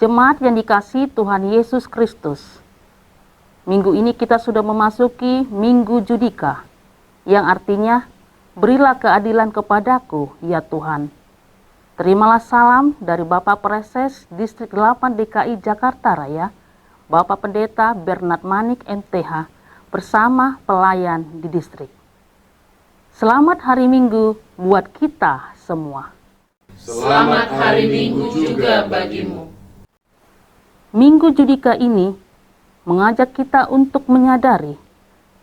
Jemaat yang dikasihi Tuhan Yesus Kristus, minggu ini kita sudah memasuki Minggu Judika, yang artinya, berilah keadilan kepadaku, ya Tuhan. Terimalah salam dari Bapak Preses Distrik 8 DKI Jakarta Raya, Bapak Pendeta Bernard Manik MTH, bersama pelayan di distrik. Selamat hari Minggu buat kita semua. Selamat hari Minggu juga bagimu. Minggu Judika ini mengajak kita untuk menyadari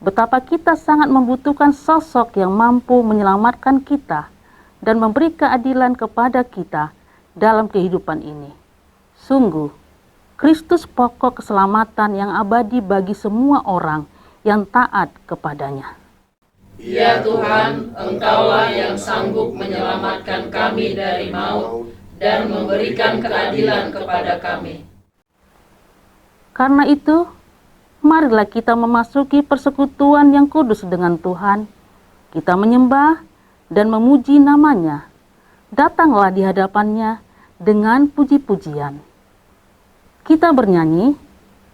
betapa kita sangat membutuhkan sosok yang mampu menyelamatkan kita dan memberi keadilan kepada kita dalam kehidupan ini. Sungguh, Kristus pokok keselamatan yang abadi bagi semua orang yang taat kepadanya. Ya Tuhan, Engkaulah yang sanggup menyelamatkan kami dari maut dan memberikan keadilan kepada kami. Karena itu, marilah kita memasuki persekutuan yang kudus dengan Tuhan. Kita menyembah dan memuji namanya. Datanglah di hadapannya dengan puji-pujian. Kita bernyanyi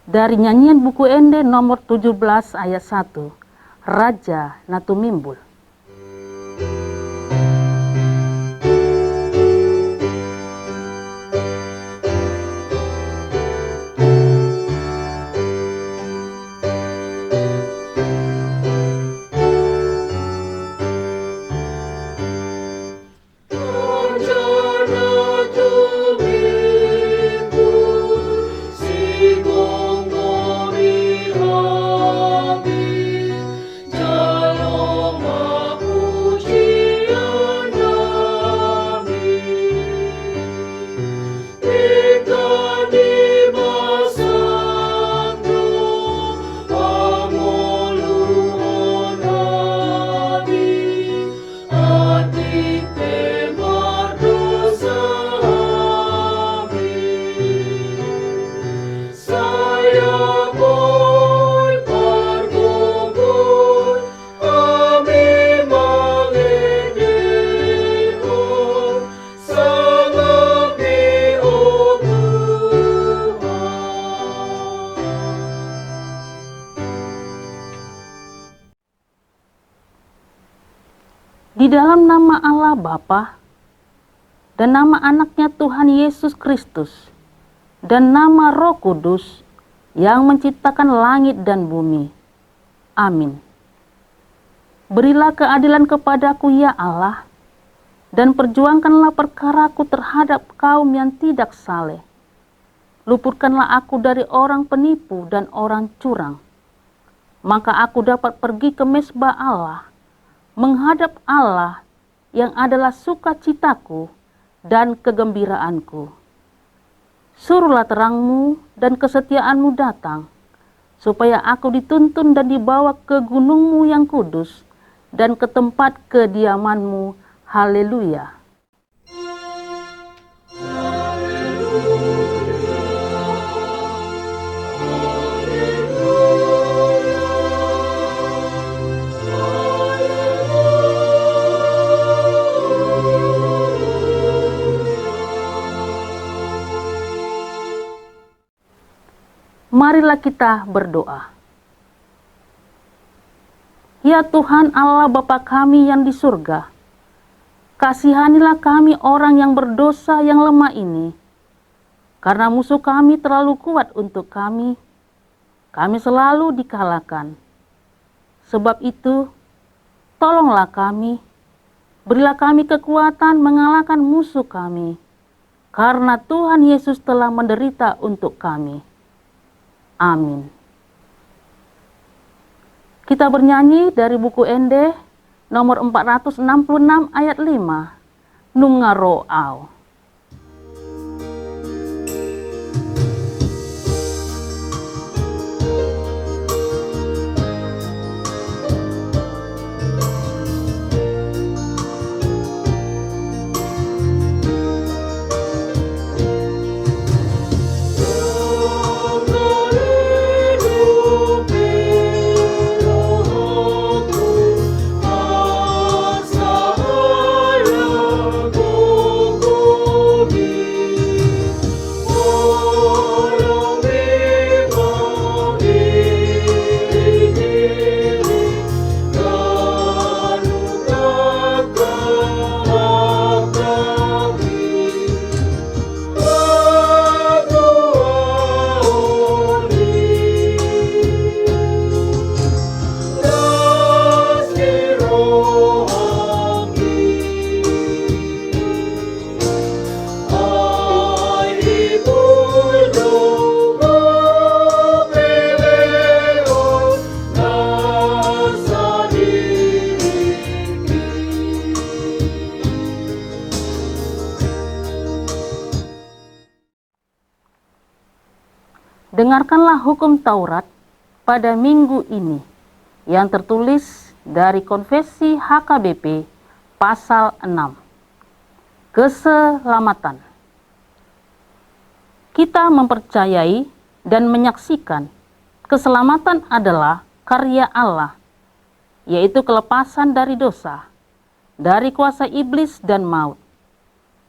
dari nyanyian buku Ende nomor 17 ayat 1, Raja Natumimbul. Di dalam nama Allah Bapa dan nama anaknya Tuhan Yesus Kristus dan nama Roh Kudus yang menciptakan langit dan bumi. Amin. Berilah keadilan kepadaku ya Allah, dan perjuangkanlah perkaraku terhadap kaum yang tidak saleh. Luputkanlah aku dari orang penipu dan orang curang. Maka aku dapat pergi ke mezbah Allah, menghadap Allah yang adalah sukacitaku dan kegembiraanku. Suruhlah terangmu dan kesetiaanmu datang, supaya aku dituntun dan dibawa ke gunungmu yang kudus dan ke tempat kediamanmu. Haleluya. Marilah kita berdoa. Ya Tuhan Allah Bapa kami yang di surga, kasihanilah kami orang yang berdosa yang lemah ini, karena musuh kami terlalu kuat untuk kami selalu dikalahkan. Sebab itu, tolonglah kami, berilah kami kekuatan mengalahkan musuh kami, karena Tuhan Yesus telah menderita untuk kami. Amin. Kita bernyanyi dari buku Ende nomor 466 ayat 5, Nungaroau. Go Dengarkanlah hukum Taurat pada minggu ini yang tertulis dari Konfesi HKBP pasal 6. Keselamatan. Kita mempercayai dan menyaksikan keselamatan adalah karya Allah, yaitu kelepasan dari dosa, dari kuasa iblis dan maut,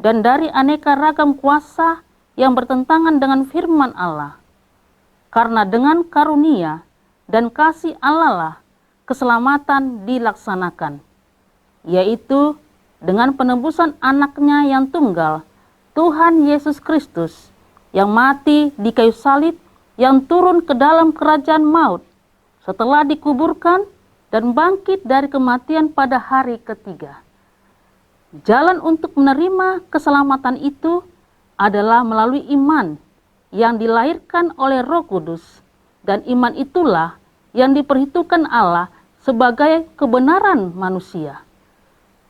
dan dari aneka ragam kuasa yang bertentangan dengan firman Allah. Karena dengan karunia dan kasih Allah lah keselamatan dilaksanakan, yaitu dengan penebusan anaknya yang tunggal, Tuhan Yesus Kristus, yang mati di kayu salib, yang turun ke dalam kerajaan maut, setelah dikuburkan dan bangkit dari kematian pada hari ketiga. Jalan untuk menerima keselamatan itu adalah melalui iman yang dilahirkan oleh Roh Kudus, dan iman itulah yang diperhitungkan Allah sebagai kebenaran manusia.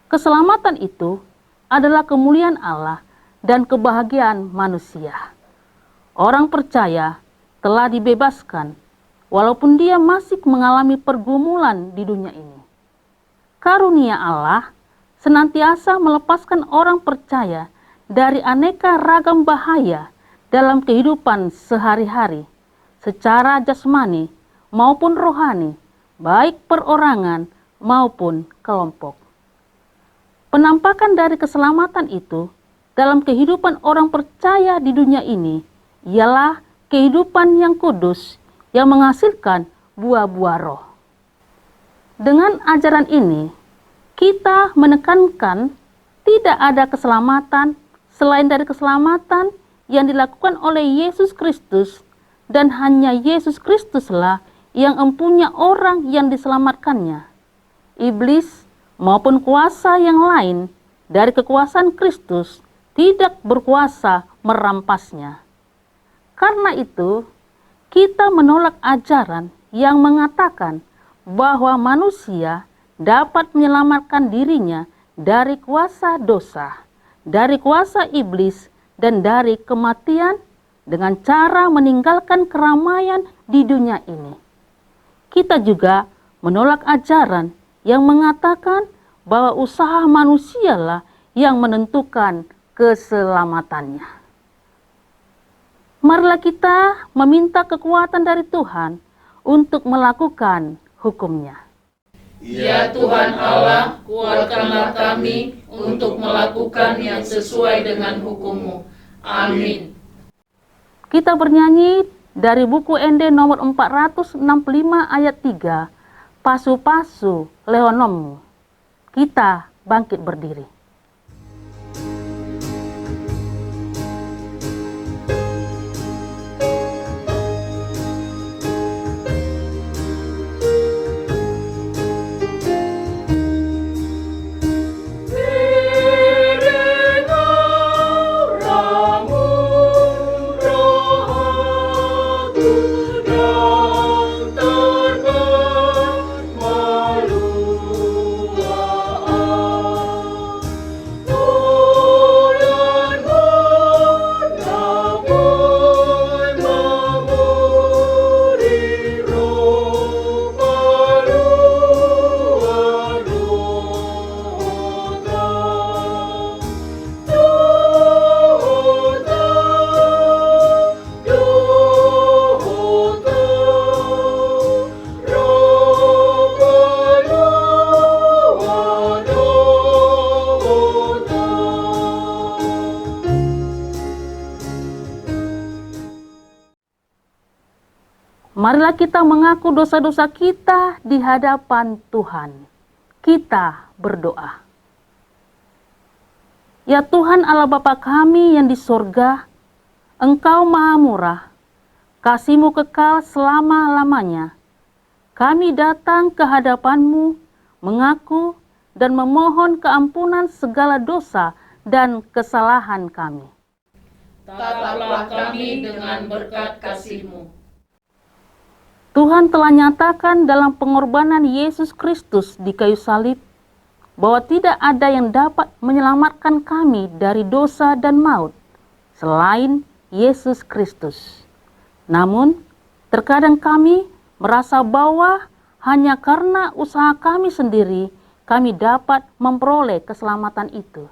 Keselamatan itu adalah kemuliaan Allah dan kebahagiaan manusia. Orang percaya telah dibebaskan walaupun dia masih mengalami pergumulan di dunia ini. Karunia Allah senantiasa melepaskan orang percaya dari aneka ragam bahaya dalam kehidupan sehari-hari, secara jasmani maupun rohani, baik perorangan maupun kelompok. Penampakan dari keselamatan itu dalam kehidupan orang percaya di dunia ini ialah kehidupan yang kudus yang menghasilkan buah-buah roh. Dengan ajaran ini, kita menekankan tidak ada keselamatan selain dari keselamatan yang dilakukan oleh Yesus Kristus, dan hanya Yesus Kristuslah yang empunya orang yang diselamatkannya. Iblis maupun kuasa yang lain dari kekuasaan Kristus tidak berkuasa merampasnya. Karena itu, kita menolak ajaran yang mengatakan bahwa manusia dapat menyelamatkan dirinya dari kuasa dosa, dari kuasa iblis, dan dari kematian dengan cara meninggalkan keramaian di dunia ini. Kita juga menolak ajaran yang mengatakan bahwa usaha manusialah yang menentukan keselamatannya. Marilah kita meminta kekuatan dari Tuhan untuk melakukan hukum-Nya. Ya Tuhan Allah, kuatkanlah kami untuk melakukan yang sesuai dengan hukum-Mu. Amin. Kita bernyanyi dari buku ND nomor 465 ayat 3, Pasu-pasu Leonommu. Kita bangkit berdiri. Marilah kita mengaku dosa-dosa kita di hadapan Tuhan. Kita berdoa. Ya Tuhan Allah Bapa kami yang di sorga, Engkau Maha Murah, kasih-Mu kekal selama-lamanya. Kami datang ke hadapan-Mu, mengaku dan memohon keampunan segala dosa dan kesalahan kami. Tataplah kami dengan berkat kasih-Mu. Tuhan telah nyatakan dalam pengorbanan Yesus Kristus di kayu salib bahwa tidak ada yang dapat menyelamatkan kami dari dosa dan maut selain Yesus Kristus. Namun, terkadang kami merasa bahwa hanya karena usaha kami sendiri, kami dapat memperoleh keselamatan itu.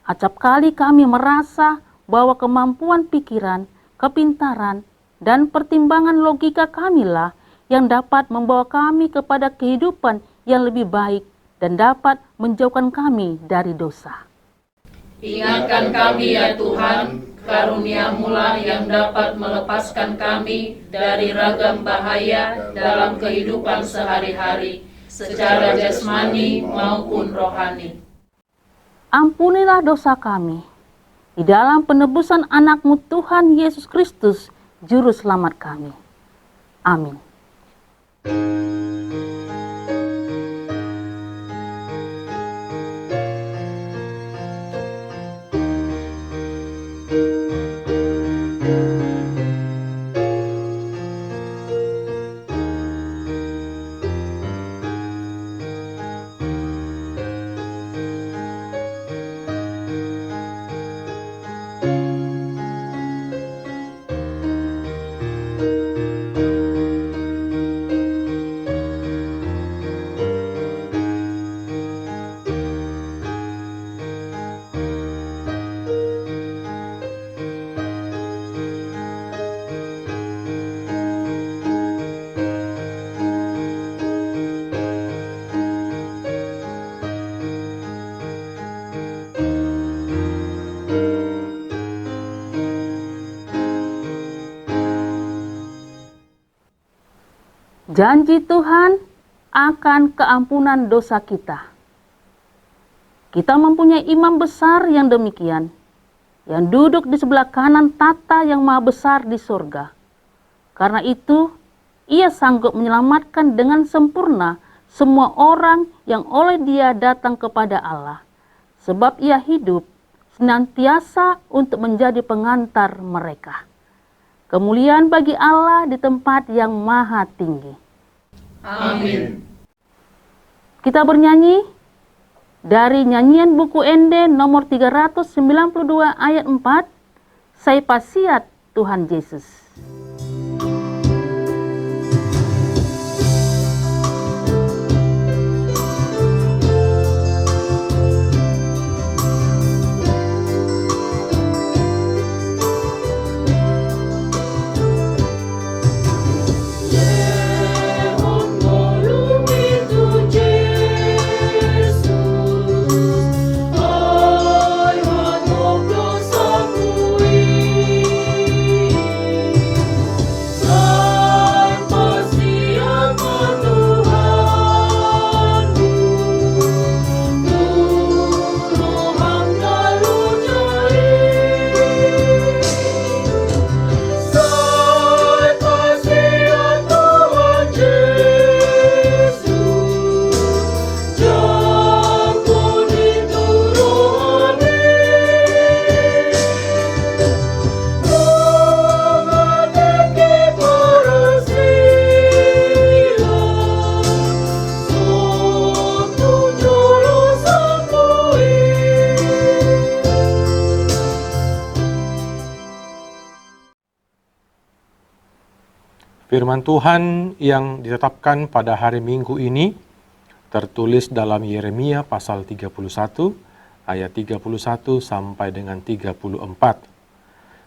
Acap kali kami merasa bahwa kemampuan pikiran, kepintaran, dan pertimbangan logika kamilah yang dapat membawa kami kepada kehidupan yang lebih baik dan dapat menjauhkan kami dari dosa. Ingatkan kami ya Tuhan, karunia-Mu lah yang dapat melepaskan kami dari ragam bahaya dalam kehidupan sehari-hari, secara jasmani maupun rohani. Ampunilah dosa kami, di dalam penebusan anak-Mu Tuhan Yesus Kristus, Juru Selamat kami. Amin. Janji Tuhan akan keampunan dosa kita. Kita mempunyai imam besar yang demikian, yang duduk di sebelah kanan Tata yang Maha Besar di surga. Karena itu, Ia sanggup menyelamatkan dengan sempurna semua orang yang oleh Dia datang kepada Allah, sebab Ia hidup senantiasa untuk menjadi pengantar mereka. Kemuliaan bagi Allah di tempat yang maha tinggi. Amin. Kita bernyanyi dari nyanyian buku Ende nomor 392 ayat 4, Saya Pasiat Tuhan Yesus. Firman Tuhan yang ditetapkan pada hari Minggu ini tertulis dalam Yeremia pasal 31 ayat 31 sampai dengan 34.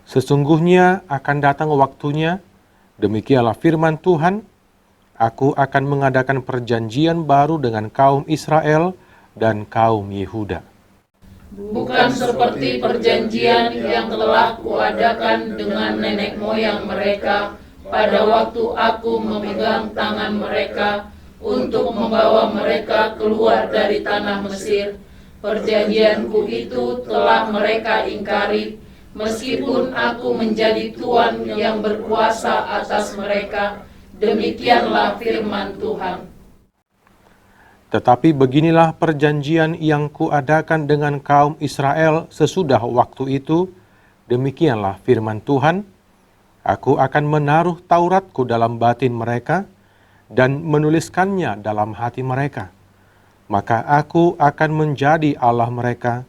Sesungguhnya akan datang waktunya, demikianlah firman Tuhan, aku akan mengadakan perjanjian baru dengan kaum Israel dan kaum Yehuda. Bukan seperti perjanjian yang telah kuadakan dengan nenek moyang mereka pada waktu aku memegang tangan mereka untuk membawa mereka keluar dari tanah Mesir. Perjanjianku itu telah mereka ingkari, meskipun aku menjadi Tuhan yang berkuasa atas mereka. Demikianlah firman Tuhan. Tetapi beginilah perjanjian yang kuadakan dengan kaum Israel sesudah waktu itu, demikianlah firman Tuhan, aku akan menaruh Tauratku dalam batin mereka dan menuliskannya dalam hati mereka. Maka aku akan menjadi Allah mereka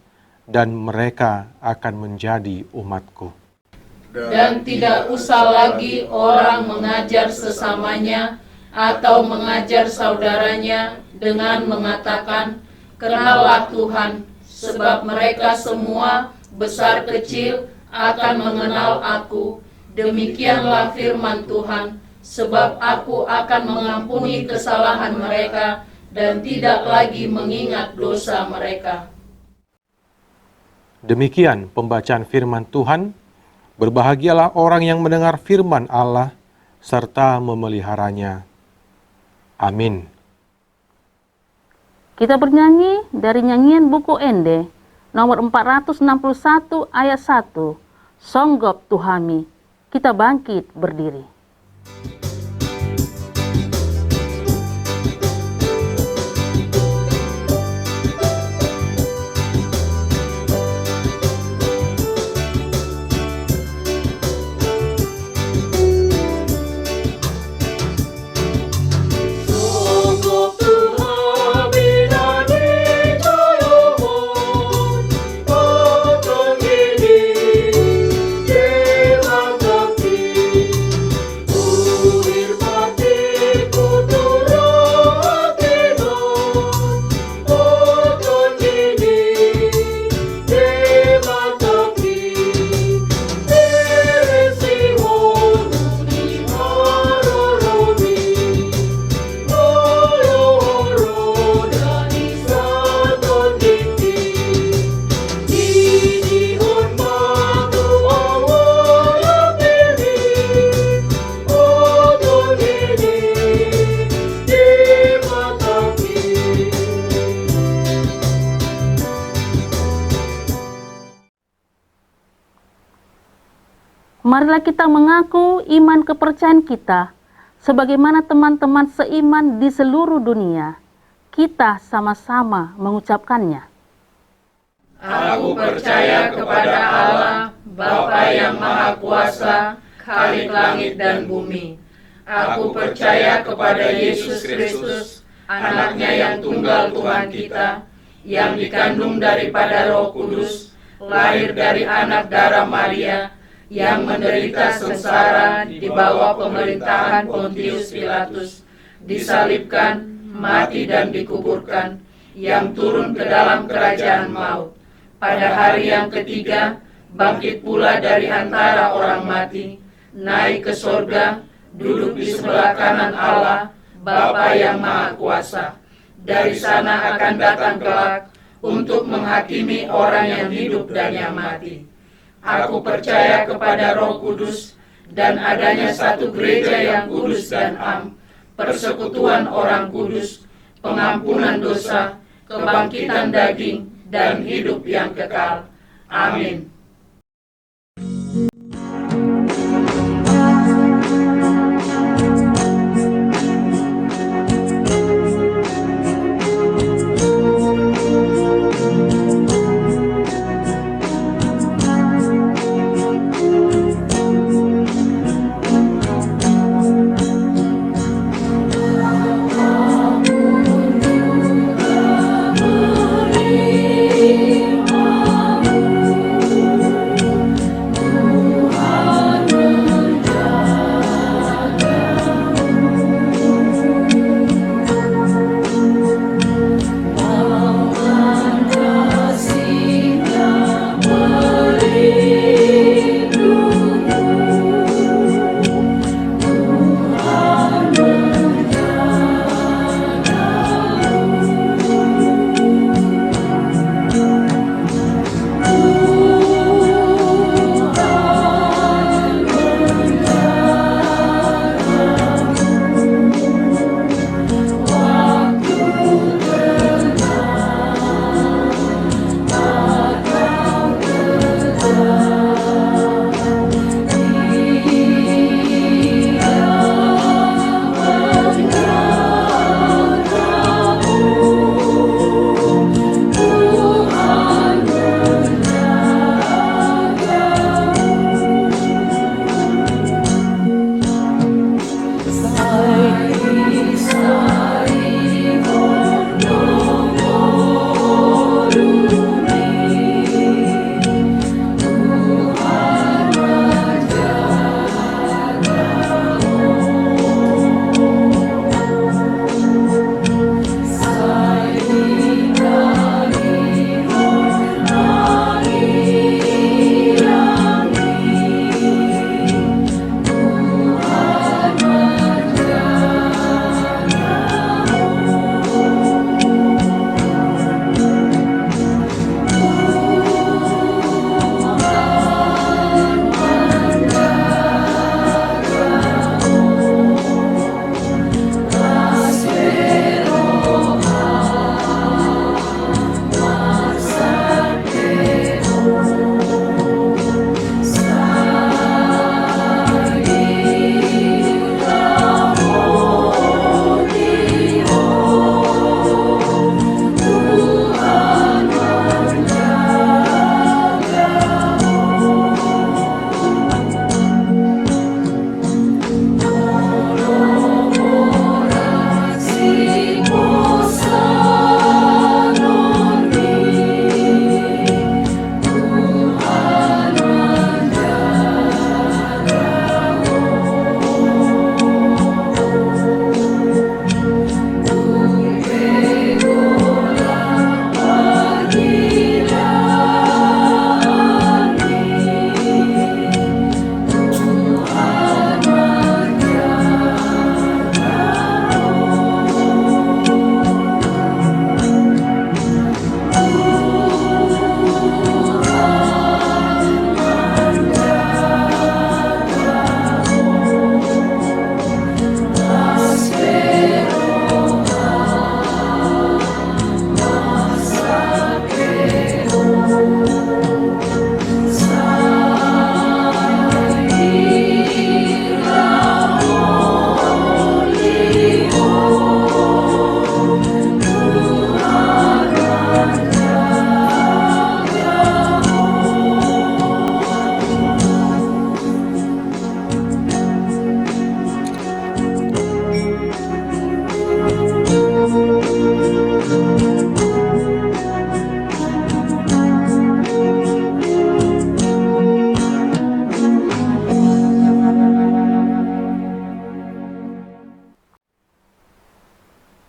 dan mereka akan menjadi umatku. dan tidak usah lagi orang mengajar sesamanya atau mengajar saudaranya dengan mengatakan, "Kenalah Tuhan," sebab mereka semua, besar kecil, akan mengenal Aku. Demikianlah firman Tuhan, sebab Aku akan mengampuni kesalahan mereka dan tidak lagi mengingat dosa mereka. Demikian pembacaan firman Tuhan. Berbahagialah orang yang mendengar firman Allah serta memeliharanya. Amin. Kita bernyanyi dari nyanyian buku Ende nomor 461 ayat 1, Songgop Tuhami. Kita bangkit berdiri. Marilah kita mengaku iman kepercayaan kita, sebagaimana teman-teman seiman di seluruh dunia. Kita sama-sama mengucapkannya. Aku percaya kepada Allah, Bapa yang Maha Kuasa, Khalik langit dan bumi. Aku percaya kepada Yesus Kristus, Anaknya yang tunggal Tuhan kita, yang dikandung daripada Roh Kudus, lahir dari anak darah Maria, yang menderita sengsara di bawah pemerintahan Pontius Pilatus, disalibkan, mati dan dikuburkan, yang turun ke dalam kerajaan maut. Pada hari yang ketiga, bangkit pula dari antara orang mati, naik ke sorga, duduk di sebelah kanan Allah, Bapa yang Maha Kuasa. Dari sana akan datang kelak untuk menghakimi orang yang hidup dan yang mati. Aku percaya kepada Roh Kudus dan adanya satu gereja yang kudus dan am, persekutuan orang kudus, pengampunan dosa, kebangkitan daging, dan hidup yang kekal. Amin.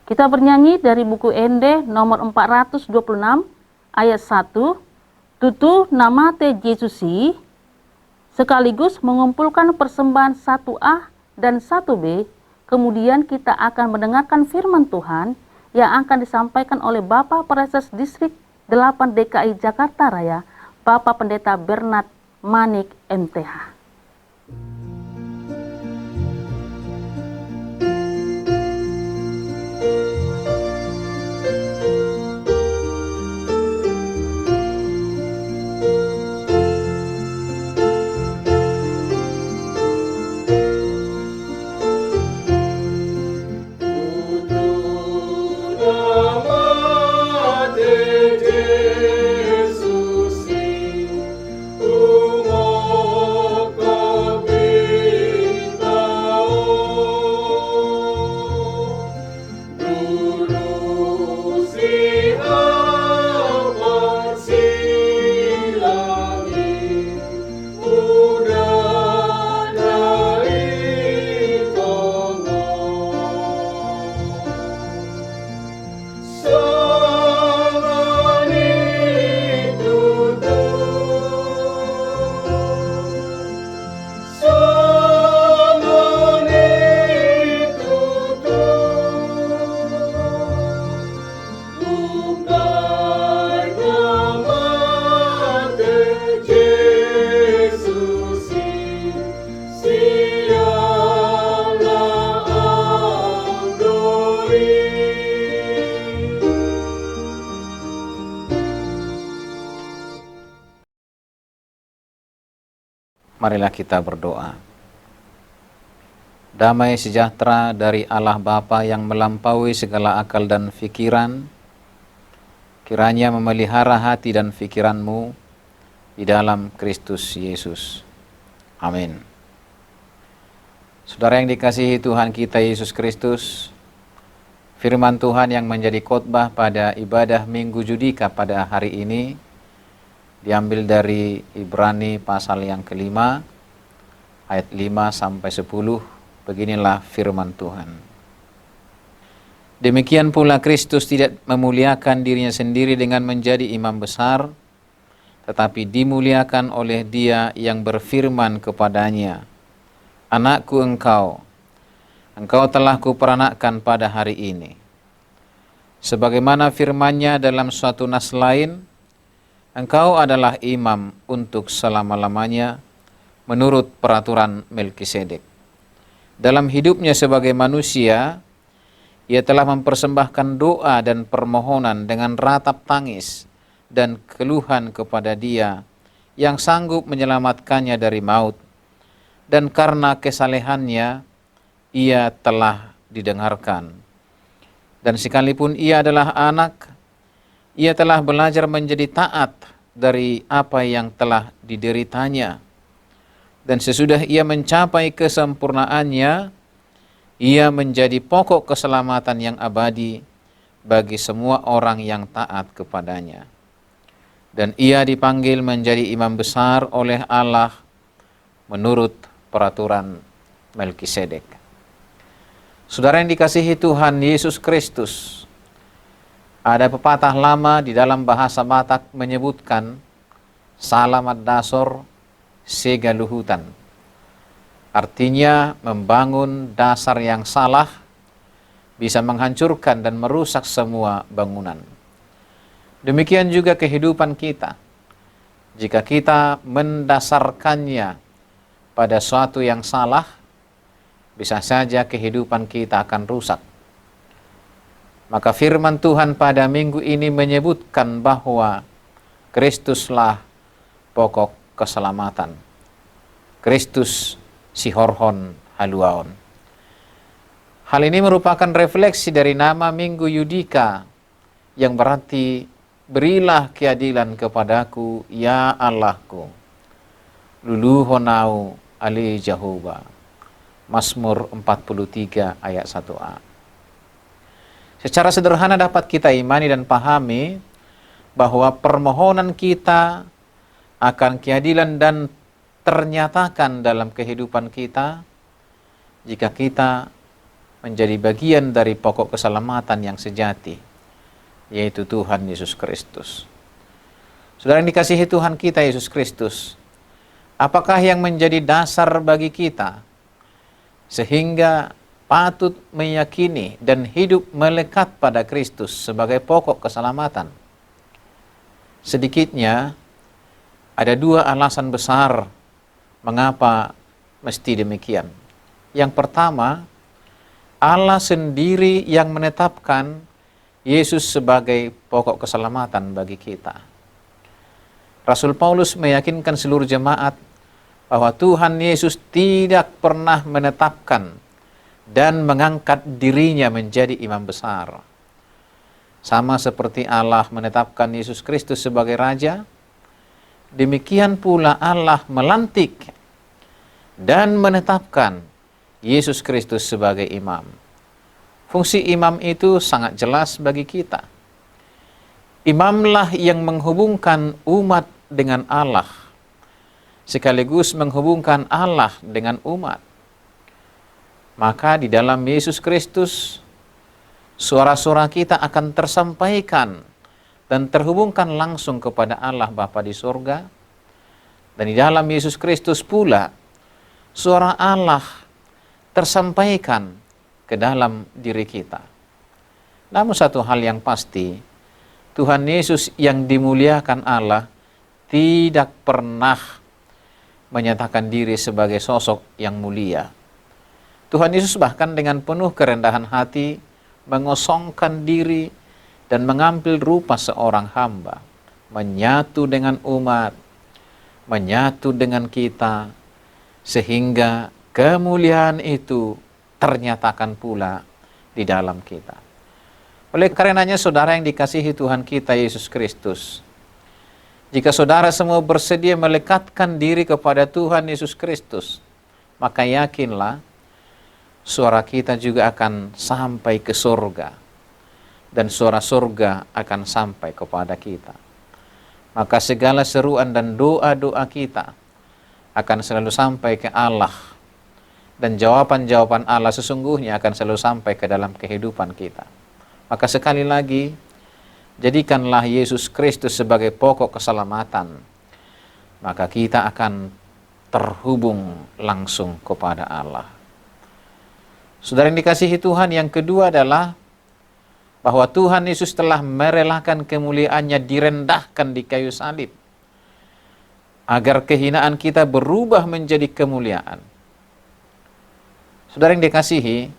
Kita bernyanyi dari buku Ende nomor 426 ayat 1, Tutu nama te Yesusi, sekaligus mengumpulkan persembahan 1A dan 1B. Kemudian kita akan mendengarkan firman Tuhan yang akan disampaikan oleh Bapak Presdes Distrik 8 DKI Jakarta Raya, Bapak Pendeta Bernard Manik MTH. Marilah kita berdoa. Damai sejahtera dari Allah Bapa yang melampaui segala akal dan fikiran, kiranya memelihara hati dan fikiranmu di dalam Kristus Yesus. Amin. Saudara yang dikasihi Tuhan kita Yesus Kristus, firman Tuhan yang menjadi khotbah pada ibadah Minggu Judika pada hari ini diambil dari Ibrani pasal yang kelima, ayat 5 sampai 10, beginilah firman Tuhan. Demikian pula Kristus tidak memuliakan dirinya sendiri dengan menjadi imam besar, tetapi dimuliakan oleh Dia yang berfirman kepadanya, "Anakku engkau telah kuperanakkan pada hari ini." Sebagaimana firman-Nya dalam suatu nas lain, engkau adalah imam untuk selama-lamanya menurut peraturan Melkisedek. Dalam hidupnya sebagai manusia, ia telah mempersembahkan doa dan permohonan dengan ratap tangis dan keluhan kepada Dia yang sanggup menyelamatkannya dari maut. Dan karena kesalehannya, ia telah didengarkan. Dan sekalipun ia adalah anak, ia telah belajar menjadi taat dari apa yang telah dideritanya. Dan sesudah ia mencapai kesempurnaannya, ia menjadi pokok keselamatan yang abadi bagi semua orang yang taat kepadanya. Dan ia dipanggil menjadi imam besar oleh Allah menurut peraturan Melkisedek. Saudara yang dikasihi Tuhan Yesus Kristus, ada pepatah lama di dalam bahasa Batak menyebutkan salamat dasor sega luhutan. Artinya membangun dasar yang salah bisa menghancurkan dan merusak semua bangunan. Demikian juga kehidupan kita. Jika kita mendasarkannya pada suatu yang salah, bisa saja kehidupan kita akan rusak. Maka firman Tuhan pada minggu ini menyebutkan bahwa Kristuslah pokok keselamatan. Kristus sihorhon haluaon. Hal ini merupakan refleksi dari nama Minggu Yudika yang berarti berilah keadilan kepadaku ya Allahku. Luluhonau ali Jehovah. Mazmur 43 ayat 1a. Secara sederhana dapat kita imani dan pahami bahwa permohonan kita akan keadilan dan ternyatakan dalam kehidupan kita jika kita menjadi bagian dari pokok keselamatan yang sejati, yaitu Tuhan Yesus Kristus. Saudara yang dikasihi Tuhan kita Yesus Kristus, apakah yang menjadi dasar bagi kita sehingga patut meyakini dan hidup melekat pada Kristus sebagai pokok keselamatan? Sedikitnya ada dua alasan besar mengapa mesti demikian. Yang pertama, Allah sendiri yang menetapkan Yesus sebagai pokok keselamatan bagi kita. Rasul Paulus meyakinkan seluruh jemaat bahwa Tuhan Yesus tidak pernah menetapkan dan mengangkat dirinya menjadi imam besar. Sama seperti Allah menetapkan Yesus Kristus sebagai Raja, demikian pula Allah melantik dan menetapkan Yesus Kristus sebagai imam. Fungsi imam itu sangat jelas bagi kita. Imamlah yang menghubungkan umat dengan Allah, sekaligus menghubungkan Allah dengan umat. Maka di dalam Yesus Kristus, suara-suara kita akan tersampaikan dan terhubungkan langsung kepada Allah Bapa di surga. Dan di dalam Yesus Kristus pula, suara Allah tersampaikan ke dalam diri kita. Namun satu hal yang pasti, Tuhan Yesus yang dimuliakan Allah tidak pernah menyatakan diri sebagai sosok yang mulia. Tuhan Yesus bahkan dengan penuh kerendahan hati mengosongkan diri dan mengambil rupa seorang hamba, menyatu dengan umat, menyatu dengan kita, sehingga kemuliaan itu ternyatakan pula di dalam kita. Oleh karenanya saudara yang dikasihi Tuhan kita Yesus Kristus, jika saudara semua bersedia melekatkan diri kepada Tuhan Yesus Kristus, maka yakinlah suara kita juga akan sampai ke surga, dan suara surga akan sampai kepada kita. Maka segala seruan dan doa-doa kita akan selalu sampai ke Allah, dan jawaban-jawaban Allah sesungguhnya akan selalu sampai ke dalam kehidupan kita. Maka sekali lagi, jadikanlah Yesus Kristus sebagai pokok keselamatan, maka kita akan terhubung langsung kepada Allah. Saudara yang dikasihi Tuhan, yang kedua adalah bahwa Tuhan Yesus telah merelakan kemuliaannya direndahkan di kayu salib, agar kehinaan kita berubah menjadi kemuliaan. Saudara yang dikasihi,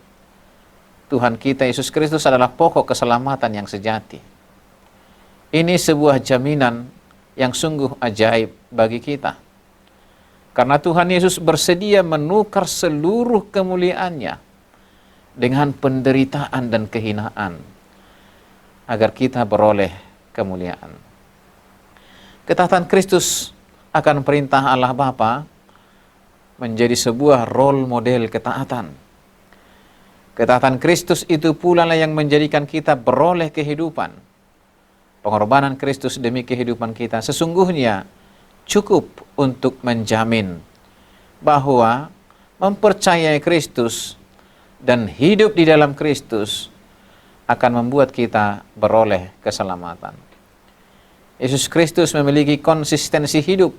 Tuhan kita Yesus Kristus adalah pokok keselamatan yang sejati. Ini sebuah jaminan yang sungguh ajaib bagi kita. Karena Tuhan Yesus bersedia menukar seluruh kemuliaannya dengan penderitaan dan kehinaan, agar kita beroleh kemuliaan. Ketaatan Kristus akan perintah Allah Bapa menjadi sebuah role model ketaatan. Ketaatan Kristus itu pula lah yang menjadikan kita beroleh kehidupan. Pengorbanan Kristus demi kehidupan kita sesungguhnya cukup untuk menjamin bahwa mempercayai Kristus dan hidup di dalam Kristus akan membuat kita beroleh keselamatan. Yesus Kristus memiliki konsistensi hidup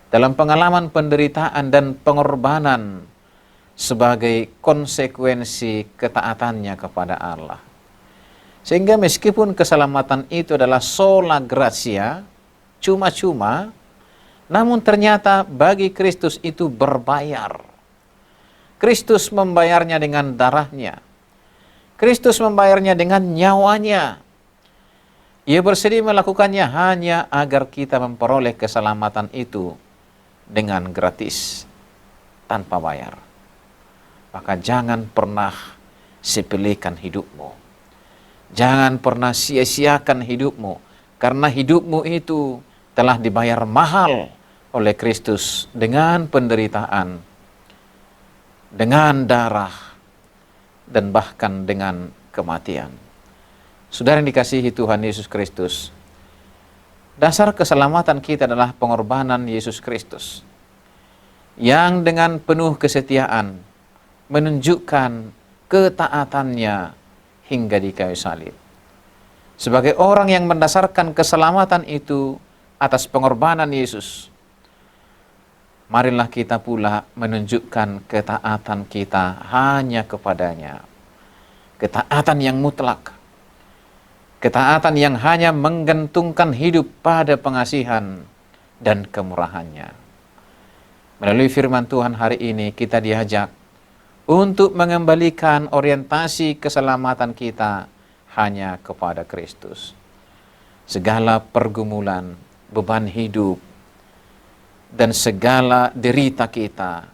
dalam pengalaman penderitaan dan pengorbanan sebagai konsekuensi ketaatannya kepada Allah. Sehingga meskipun keselamatan itu adalah sola gratia, cuma-cuma, namun ternyata bagi Kristus itu berbayar. Kristus membayarnya dengan darahnya. Kristus membayarnya dengan nyawanya. Ia bersedia melakukannya hanya agar kita memperoleh keselamatan itu dengan gratis, tanpa bayar. Maka jangan pernah sepelekan hidupmu. Jangan pernah sia-siakan hidupmu, karena hidupmu itu telah dibayar mahal oleh Kristus dengan penderitaan, dengan darah, dan bahkan dengan kematian. Saudara yang dikasihi Tuhan Yesus Kristus, dasar keselamatan kita adalah pengorbanan Yesus Kristus, yang dengan penuh kesetiaan menunjukkan ketaatannya hingga di kayu salib. Sebagai orang yang mendasarkan keselamatan itu atas pengorbanan Yesus, marilah kita pula menunjukkan ketaatan kita hanya kepadanya. Ketaatan yang mutlak. Ketaatan yang hanya menggantungkan hidup pada pengasihan dan kemurahannya. Melalui firman Tuhan hari ini kita diajak untuk mengembalikan orientasi keselamatan kita hanya kepada Kristus. Segala pergumulan, beban hidup, dan segala derita kita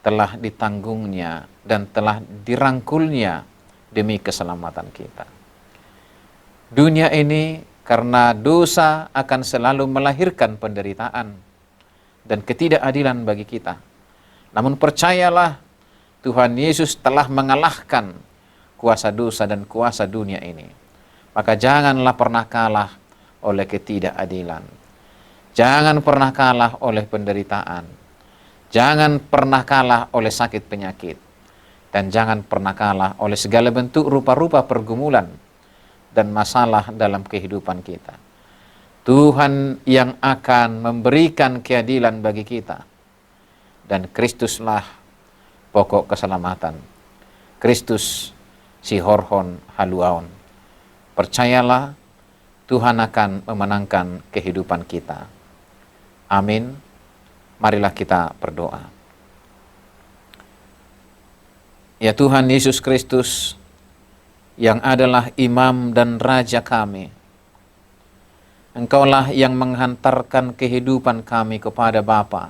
telah ditanggungnya dan telah dirangkulnya demi keselamatan kita. Dunia ini karena dosa akan selalu melahirkan penderitaan dan ketidakadilan bagi kita. Namun percayalah, Tuhan Yesus telah mengalahkan kuasa dosa dan kuasa dunia ini. Maka janganlah pernah kalah oleh ketidakadilan. Jangan pernah kalah oleh penderitaan. Jangan pernah kalah oleh sakit penyakit. Dan jangan pernah kalah oleh segala bentuk rupa-rupa pergumulan dan masalah dalam kehidupan kita. Tuhan yang akan memberikan keadilan bagi kita. Dan Kristuslah pokok keselamatan. Kristus si horhon haluaon. Percayalah, Tuhan akan memenangkan kehidupan kita. Amin. Marilah kita berdoa. Ya Tuhan Yesus Kristus, yang adalah imam dan raja kami, Engkaulah yang menghantarkan kehidupan kami kepada Bapa,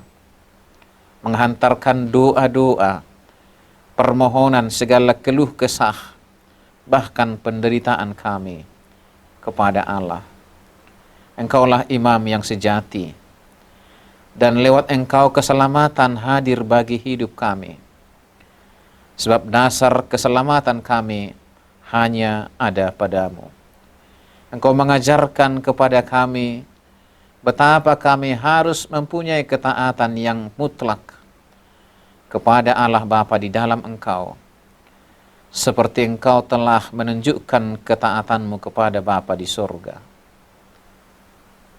menghantarkan doa-doa, permohonan, segala keluh kesah, bahkan penderitaan kami kepada Allah. Engkaulah imam yang sejati, dan lewat Engkau keselamatan hadir bagi hidup kami. Sebab dasar keselamatan kami hanya ada padamu. Engkau mengajarkan kepada kami betapa kami harus mempunyai ketaatan yang mutlak kepada Allah Bapa di dalam Engkau, seperti Engkau telah menunjukkan ketaatanmu kepada Bapa di surga.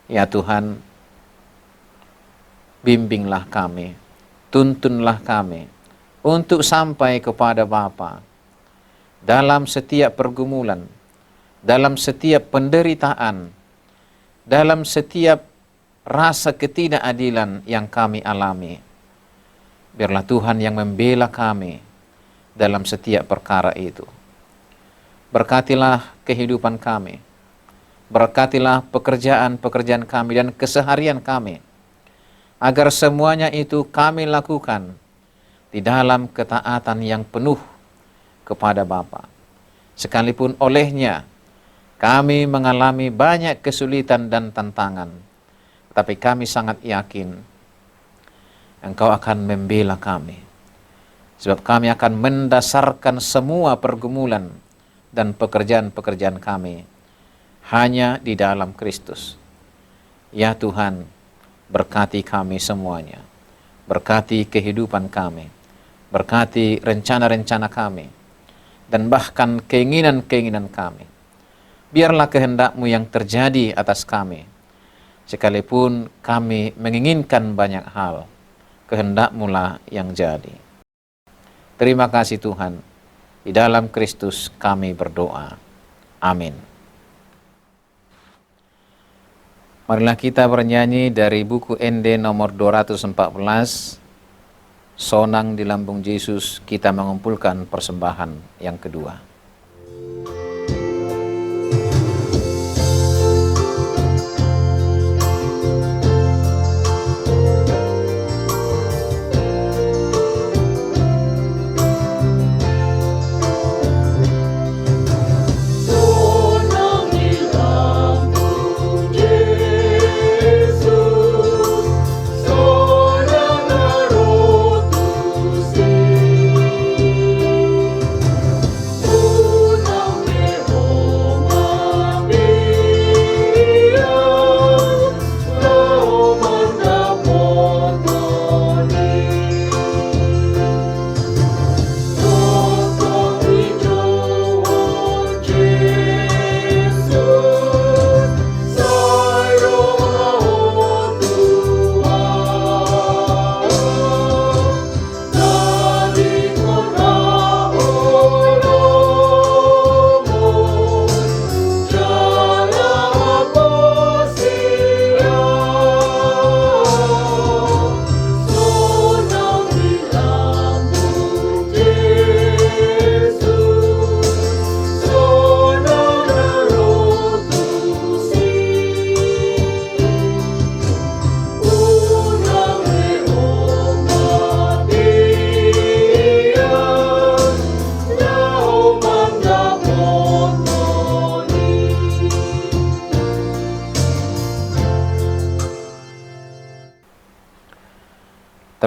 Ya Tuhan, bimbinglah kami, tuntunlah kami untuk sampai kepada Bapa dalam setiap pergumulan, dalam setiap penderitaan, dalam setiap rasa ketidakadilan yang kami alami. Biarlah Tuhan yang membela kami dalam setiap perkara itu. Berkatilah kehidupan kami, berkatilah pekerjaan-pekerjaan kami dan keseharian kami, agar semuanya itu kami lakukan di dalam ketaatan yang penuh kepada Bapa. Sekalipun olehnya kami mengalami banyak kesulitan dan tantangan, tapi kami sangat yakin Engkau akan membela kami. Sebab kami akan mendasarkan semua pergumulan dan pekerjaan-pekerjaan kami hanya di dalam Kristus. Ya Tuhan, berkati kami semuanya. Berkati kehidupan kami. Berkati rencana-rencana kami. Dan bahkan keinginan-keinginan kami. Biarlah kehendak-Mu yang terjadi atas kami. Sekalipun kami menginginkan banyak hal, kehendak-Mu lah yang jadi. Terima kasih Tuhan. Di dalam Kristus kami berdoa. Amin. Marilah kita bernyanyi dari buku ND nomor 214, Sonang di Lambung Yesus, kita mengumpulkan persembahan yang kedua. Oh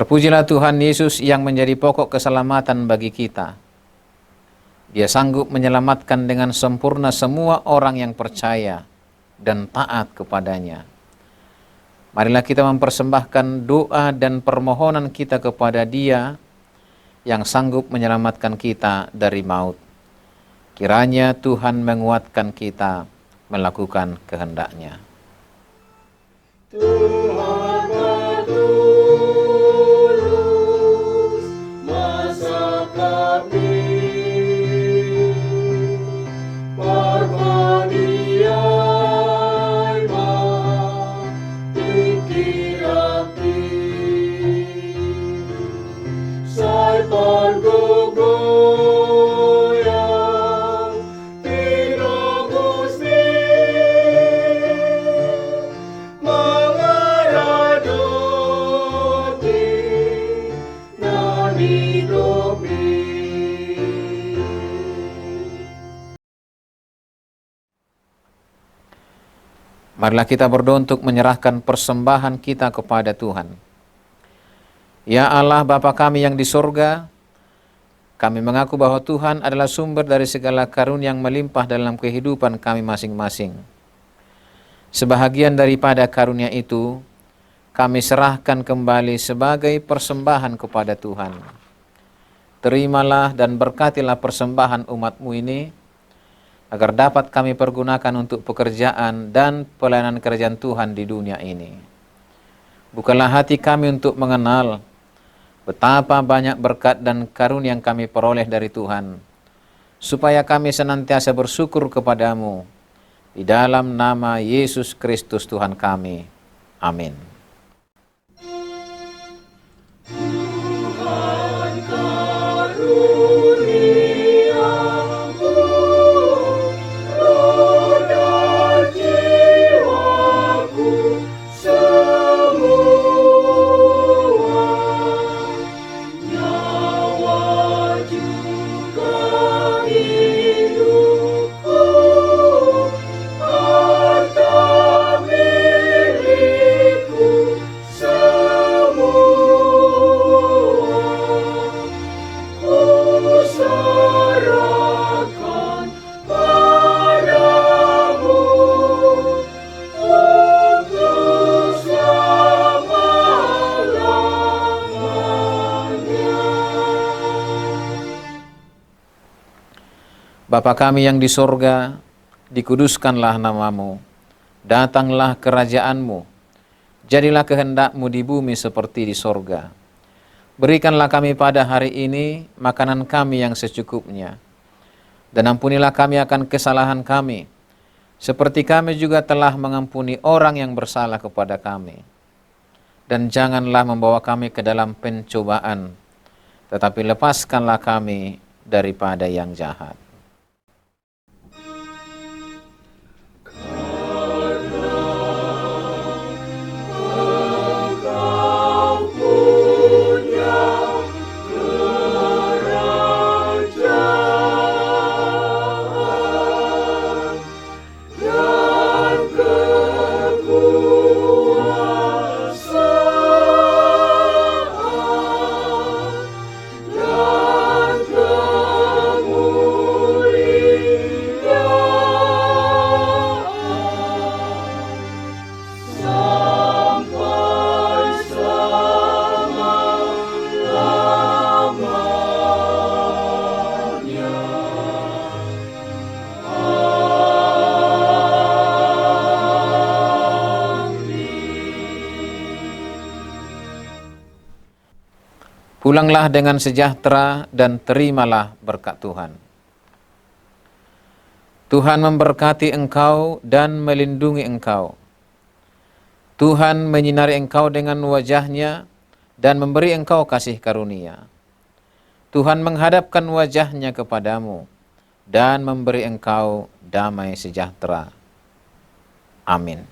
Terpujilah Tuhan Yesus yang menjadi pokok keselamatan bagi kita. Dia sanggup menyelamatkan dengan sempurna semua orang yang percaya dan taat kepadanya. Marilah kita mempersembahkan doa dan permohonan kita kepada Dia yang sanggup menyelamatkan kita dari maut. Kiranya Tuhan menguatkan kita melakukan kehendak-Nya. Tuhan bertulus masa kami, permaniai pikirati, sai pergogoyang pinagusti, mangaradoti nanidomi. Marilah kita berdoa untuk menyerahkan persembahan kita kepada Tuhan. Ya Allah Bapa kami yang di sorga, kami mengaku bahwa Tuhan adalah sumber dari segala karunia yang melimpah dalam kehidupan kami masing-masing. Sebahagian daripada karunia itu, kami serahkan kembali sebagai persembahan kepada Tuhan. Terimalah dan berkatilah persembahan umat-Mu ini, agar dapat kami pergunakan untuk pekerjaan dan pelayanan kerajaan Tuhan di dunia ini. Bukalah hati kami untuk mengenal betapa banyak berkat dan karunia yang kami peroleh dari Tuhan, supaya kami senantiasa bersyukur kepadamu. Di dalam nama Yesus Kristus Tuhan kami. Amin. Tuhan karuniamu, roda jiwaku semua, nyawa juga hidupku, harta milikku semua, ku serahkan padamu untuk selama-lamanya. Bapa kami yang di sorga, dikuduskanlah namamu, datanglah kerajaanmu, jadilah kehendak-Mu di bumi seperti di sorga. Berikanlah kami pada hari ini makanan kami yang secukupnya, dan ampunilah kami akan kesalahan kami, seperti kami juga telah mengampuni orang yang bersalah kepada kami. Dan janganlah membawa kami ke dalam pencobaan, tetapi lepaskanlah kami daripada yang jahat. Engkau punya kerajaan dan kekuasaan dan kemuliaan sampai selama-lamanya. Pulanglah dengan sejahtera dan terimalah berkat Tuhan. Tuhan memberkati engkau dan melindungi engkau. Tuhan menyinari engkau dengan wajah-Nya dan memberi engkau kasih karunia. Tuhan menghadapkan wajah-Nya kepadamu dan memberi engkau damai sejahtera. Amin.